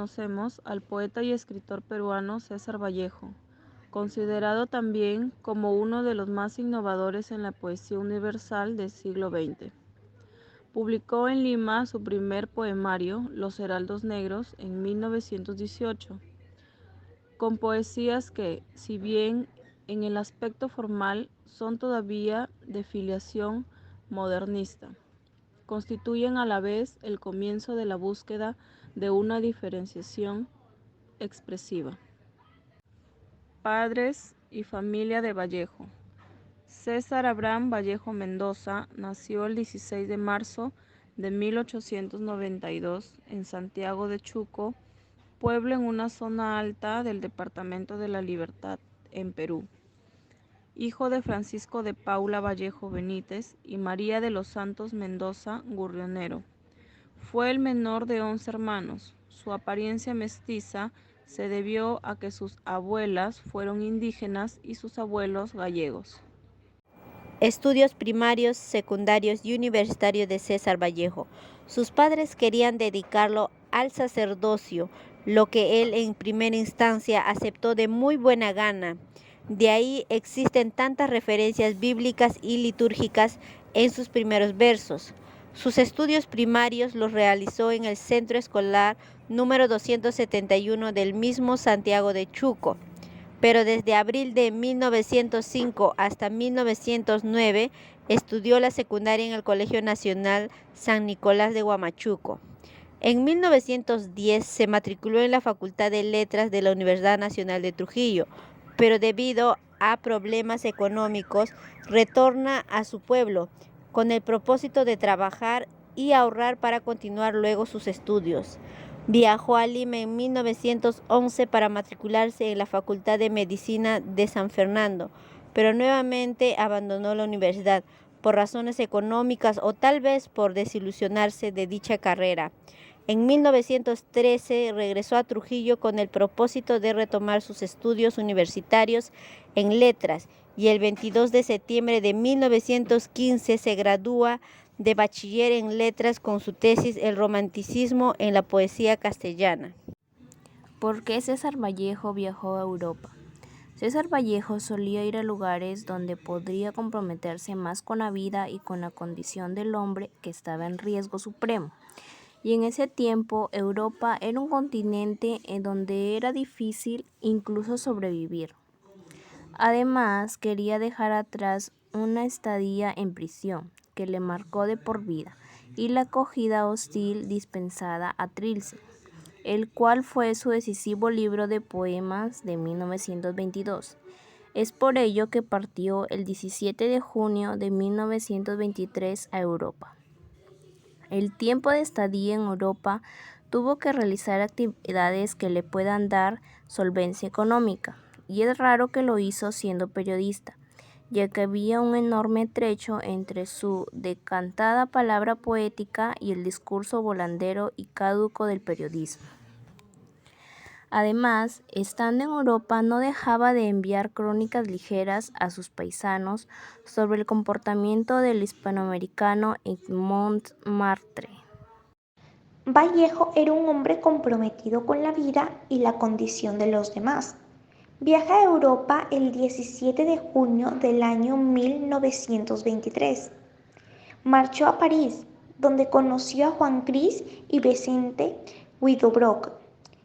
conocemos al poeta y escritor peruano César Vallejo, considerado también como uno de los más innovadores en la poesía universal del siglo XX. Publicó en Lima su primer poemario, Los Heraldos Negros, en 1918, con poesías que, si bien en el aspecto formal son todavía de filiación modernista, constituyen a la vez el comienzo de la búsqueda de una diferenciación expresiva. Padres y familia de Vallejo. César Abraham Vallejo Mendoza nació el 16 de marzo de 1892 en Santiago de Chuco, pueblo en una zona alta del departamento de La Libertad, en Perú. Hijo de Francisco de Paula Vallejo Benítez y María de los Santos Mendoza Gurrionero. Fue el menor de 11 hermanos. Su apariencia mestiza se debió a que sus abuelas fueron indígenas y sus abuelos gallegos. Estudios primarios, secundarios y universitarios de César Vallejo. Sus padres querían dedicarlo al sacerdocio, lo que él en primera instancia aceptó de muy buena gana. De ahí existen tantas referencias bíblicas y litúrgicas en sus primeros versos. Sus estudios primarios los realizó en el Centro Escolar número 271 del mismo Santiago de Chuco, pero desde abril de 1905 hasta 1909 estudió la secundaria en el Colegio Nacional San Nicolás de Huamachuco. En 1910 se matriculó en la Facultad de Letras de la Universidad Nacional de Trujillo, pero debido a problemas económicos retorna a su pueblo con el propósito de trabajar y ahorrar para continuar luego sus estudios. Viajó a Lima en 1911 para matricularse en la Facultad de Medicina de San Fernando, pero nuevamente abandonó la universidad por razones económicas o tal vez por desilusionarse de dicha carrera. En 1913 regresó a Trujillo con el propósito de retomar sus estudios universitarios en letras y el 22 de septiembre de 1915 se gradúa de bachiller en letras con su tesis El romanticismo en la poesía castellana. ¿Por qué César Vallejo viajó a Europa? César Vallejo solía ir a lugares donde podría comprometerse más con la vida y con la condición del hombre que estaba en riesgo supremo. Y en ese tiempo Europa era un continente en donde era difícil incluso sobrevivir. Además, quería dejar atrás una estadía en prisión que le marcó de por vida y la acogida hostil dispensada a Trilce, el cual fue su decisivo libro de poemas de 1922. Es por ello que partió el 17 de junio de 1923 a Europa. El tiempo de estadía en Europa tuvo que realizar actividades que le puedan dar solvencia económica, y es raro que lo hizo siendo periodista, ya que había un enorme trecho entre su decantada palabra poética y el discurso volandero y caduco del periodismo. Además, estando en Europa no dejaba de enviar crónicas ligeras a sus paisanos sobre el comportamiento del hispanoamericano en Montmartre. Vallejo era un hombre comprometido con la vida y la condición de los demás. Viaja a Europa el 17 de junio del año 1923. Marchó a París, donde conoció a Juan Cris y Vicente Huidobroch,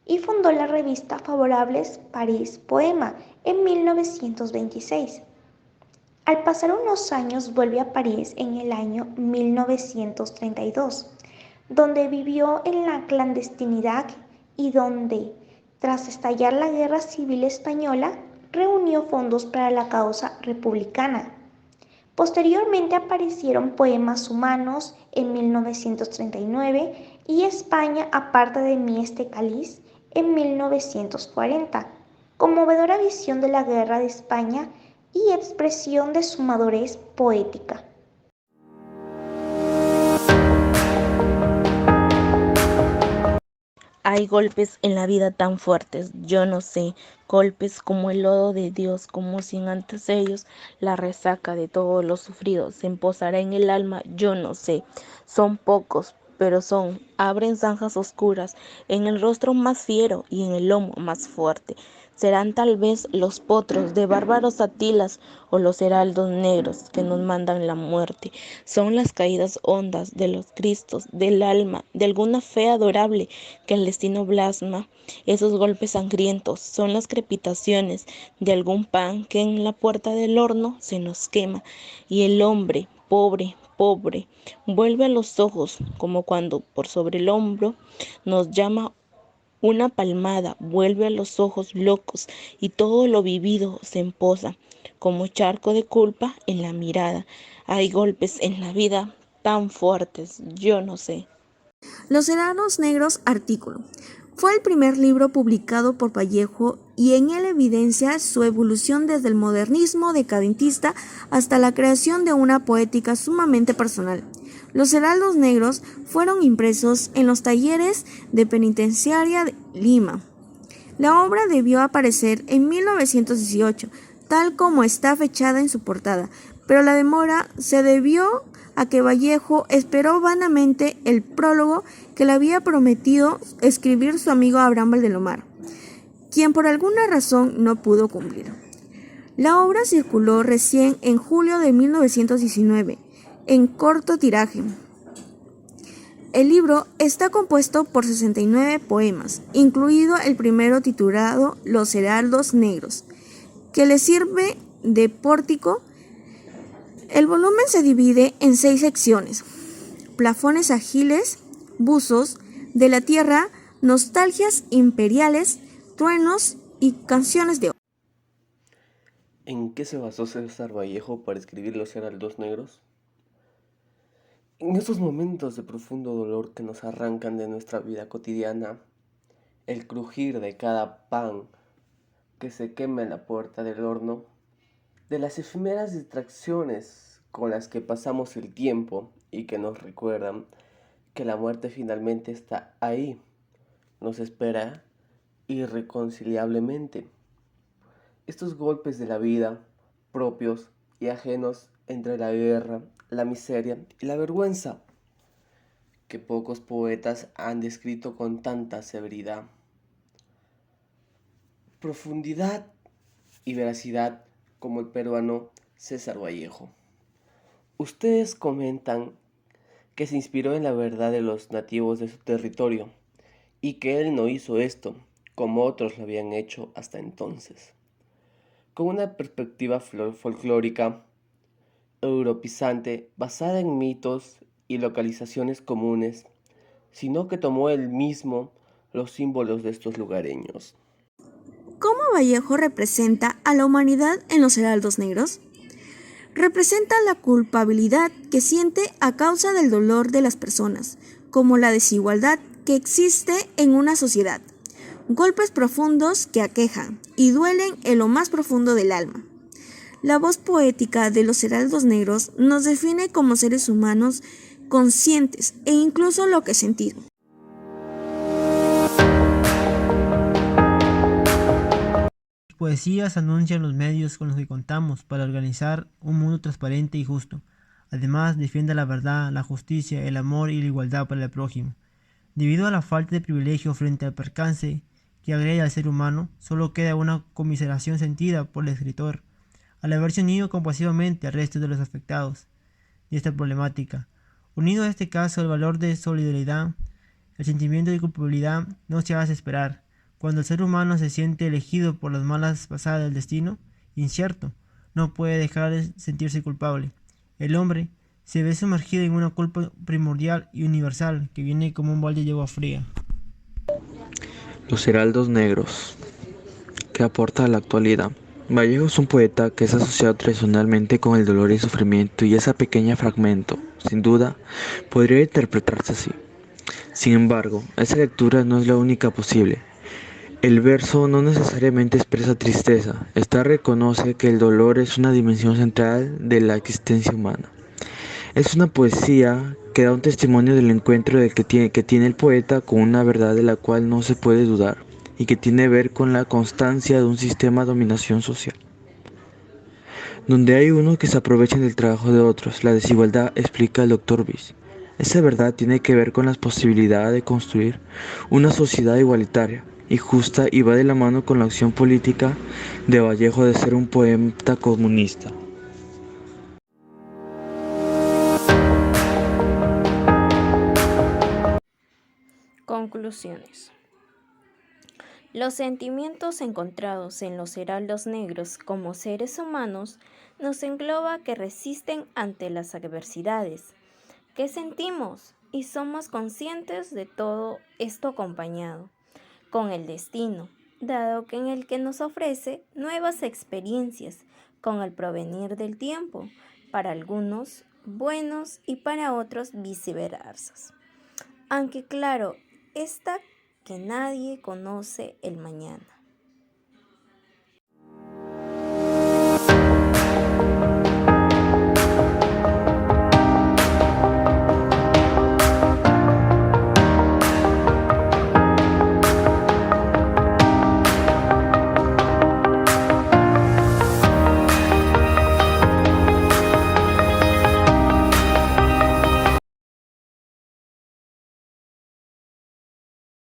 y fundó la revista Favorables París Poema en 1926. Al pasar unos años vuelve a París en el año 1932, donde vivió en la clandestinidad y donde, tras estallar la Guerra Civil Española, reunió fondos para la causa republicana. Posteriormente aparecieron Poemas Humanos en 1939 y España aparta de mí este cáliz en 1940, conmovedora visión de la Guerra de España y expresión de su madurez poética. Hay golpes en la vida tan fuertes, yo no sé, golpes como el lodo de Dios, como si antes ellos la resaca de todo lo sufrido se emposará en el alma, yo no sé. Son pocos, pero abren zanjas oscuras en el rostro más fiero y en el lomo más fuerte. Serán tal vez los potros de bárbaros Atilas o los heraldos negros que nos mandan la muerte. Son las caídas hondas de los Cristos, del alma, de alguna fe adorable que el destino blasma. Esos golpes sangrientos son las crepitaciones de algún pan que en la puerta del horno se nos quema. Y el hombre, pobre, vuelve a los ojos como cuando por sobre el hombro nos llama una palmada, vuelve a los ojos locos y todo lo vivido se emposa como charco de culpa en la mirada. Hay golpes en la vida tan fuertes, yo no sé. Los Heraldos Negros, artículo. Fue el primer libro publicado por Vallejo y en él evidencia su evolución desde el modernismo decadentista hasta la creación de una poética sumamente personal. Los Heraldos Negros fueron impresos en los talleres de penitenciaria de Lima. La obra debió aparecer en 1918, tal como está fechada en su portada, pero la demora se debió a que Vallejo esperó vanamente el prólogo que le había prometido escribir su amigo Abraham Valdelomar, quien por alguna razón no pudo cumplir. La obra circuló recién en julio de 1919, en corto tiraje. El libro está compuesto por 69 poemas, incluido el primero titulado Los Heraldos Negros, que le sirve de pórtico. El volumen se divide en 6 secciones: plafones agiles, buzos de la tierra, nostalgias imperiales, truenos y canciones de oro. ¿En qué se basó César Vallejo para escribir Los Heraldos Negros? En esos momentos de profundo dolor que nos arrancan de nuestra vida cotidiana, el crujir de cada pan que se quema en la puerta del horno, de las efímeras distracciones con las que pasamos el tiempo y que nos recuerdan que la muerte finalmente está ahí, nos espera irreconciliablemente. Estos golpes de la vida, propios y ajenos entre la guerra, la miseria y la vergüenza, que pocos poetas han descrito con tanta severidad, profundidad y veracidad como el peruano César Vallejo. Ustedes comentan que se inspiró en la verdad de los nativos de su territorio y que él no hizo esto como otros lo habían hecho hasta entonces, con una perspectiva folclórica europeizante basada en mitos y localizaciones comunes, sino que tomó él mismo los símbolos de estos lugareños. ¿Cómo Vallejo representa a la humanidad en Los Heraldos Negros? Representa la culpabilidad que siente a causa del dolor de las personas, como la desigualdad que existe en una sociedad, golpes profundos que aquejan y duelen en lo más profundo del alma. La voz poética de Los Heraldos Negros nos define como seres humanos conscientes e incluso lo que sentimos. Poesías anuncian los medios con los que contamos para organizar un mundo transparente y justo. Además, defiende la verdad, la justicia, el amor y la igualdad para el prójimo. Debido a la falta de privilegio frente al percance que agrede al ser humano, solo queda una conmiseración sentida por el escritor, al haberse unido compasivamente al resto de los afectados de esta problemática. Unido a este caso el valor de solidaridad, el sentimiento de culpabilidad no se hace esperar. Cuando el ser humano se siente elegido por las malas pasadas del destino, incierto, no puede dejar de sentirse culpable. El hombre se ve sumergido en una culpa primordial y universal que viene como un balde de agua fría. Los Heraldos Negros. ¿Qué aporta a la actualidad? Vallejo es un poeta que es asociado tradicionalmente con el dolor y sufrimiento, y ese pequeño fragmento, sin duda, podría interpretarse así. Sin embargo, esa lectura no es la única posible. El verso no necesariamente expresa tristeza, esta reconoce que el dolor es una dimensión central de la existencia humana. Es una poesía que da un testimonio del encuentro que tiene el poeta con una verdad de la cual no se puede dudar, y que tiene que ver con la constancia de un sistema de dominación social, donde hay unos que se aprovechan del trabajo de otros. La desigualdad, explica el Dr. Bis, Esa verdad tiene que ver con la posibilidad de construir una sociedad igualitaria y justa y va de la mano con la acción política de Vallejo de ser un poeta comunista. Conclusiones. Los sentimientos encontrados en los heraldos negros como seres humanos nos engloba que resisten ante las adversidades, que sentimos y somos conscientes de todo esto acompañado con el destino, dado que en el que nos ofrece nuevas experiencias con el provenir del tiempo, para algunos buenos y para otros viceversas. Aunque claro, está que nadie conoce el mañana.